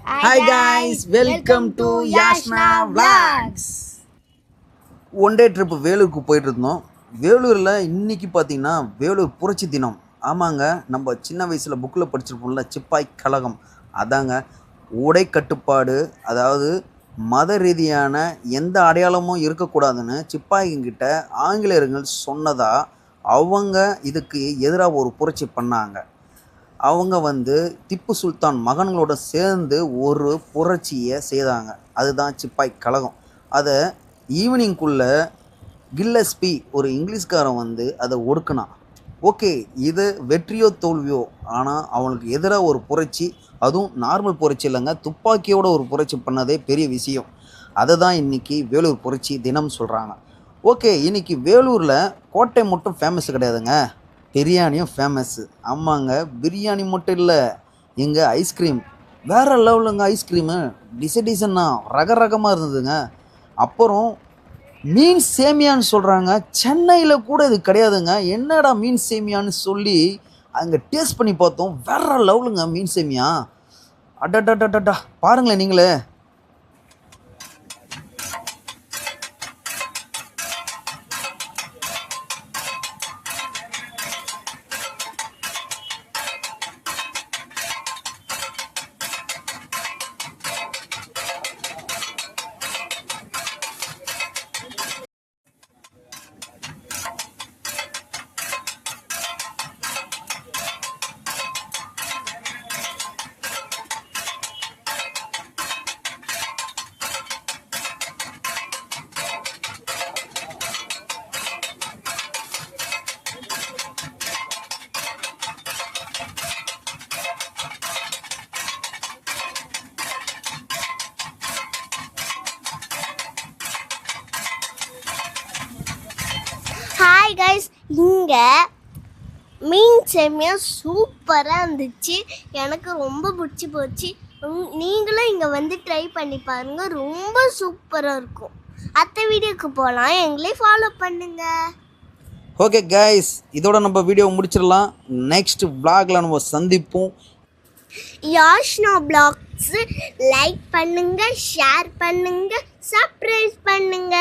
Hi guys, welcome to Yashna Vlogs. One day trip வேலூருக்கு போயிட்டு இருந்தோம். வேலூரில் இன்றைக்கி பார்த்தீங்கன்னா வேலூர் புரட்சி தினம். ஆமாங்க, நம்ம சின்ன வயசில் புக்கில் படிச்சிருப்போம்ல சிப்பாய் கழகம். அதாங்க உடை கட்டுப்பாடு, அதாவது மத ரீதியான எந்த அடையாளமும் இருக்கக்கூடாதுன்னு சிப்பாய்கிட்ட ஆங்கிலேயர்கள் சொன்னதாக அவங்க இதுக்கு எதிராக ஒரு புரட்சி பண்ணாங்க. அவங்க திப்பு சுல்தான் மகன்களோட சேர்ந்து ஒரு புரட்சியை செய்தாங்க. அதுதான் சிப்பாய் கழகம். அதை ஈவினிங்குள்ளே கில்லஸ்பி ஒரு இங்கிலீஷ்காரன் அதை ஒடுக்கினான். ஓகே, இது வெற்றியோ தோல்வியோ, ஆனால் அவனுக்கு எதிராக ஒரு புரட்சி, அதுவும் நார்மல் புரட்சி இல்லைங்க, துப்பாக்கியோட ஒரு புரட்சி பண்ணதே பெரிய விஷயம். அதை தான் இன்றைக்கி வேலூர் புரட்சி தினம் சொல்கிறாங்க. ஓகே, இன்றைக்கி வேலூரில் கோட்டை மட்டும் ஃபேமஸ் கிடையாதுங்க, பிரியாணியும் ஃபேமஸ்ஸு. ஆமாங்க, பிரியாணி மட்டும் இல்லை, இங்கே ஐஸ்கிரீம் வேறு லெவலுங்க. ஐஸ்கிரீமு டிசைனா ரகரகமாக இருந்ததுங்க. அப்புறம் மீன் சேமியான்னு சொல்கிறாங்க. சென்னையில் கூட இது கிடையாதுங்க. என்னடா மீன் சேமியான்னு சொல்லி அங்கே டேஸ்ட் பண்ணி பார்த்தோம். வேறு லெவலுங்க மீன் சேமியா. அடடடடா, பாருங்களேன் நீங்களே. ஹாய் கைஸ், இங்கே மீன் சேமியா சூப்பராக இருந்துச்சு. எனக்கு ரொம்ப பிடிச்சி போச்சு. நீங்களும் இங்கே ட்ரை பண்ணி பாருங்கள், ரொம்ப சூப்பராக இருக்கும். அடுத்த வீடியோக்கு போகலாம், எங்களே ஃபாலோ பண்ணுங்க. ஓகே கைஸ், இதோட நம்ம வீடியோ முடிச்சிடலாம். நெக்ஸ்ட் vlogல நம்ம சந்திப்போம். யாஷ்னா vlogs லைக் பண்ணுங்க, ஷேர் பண்ணுங்க, சப்ஸ்கிரைப் பண்ணுங்க.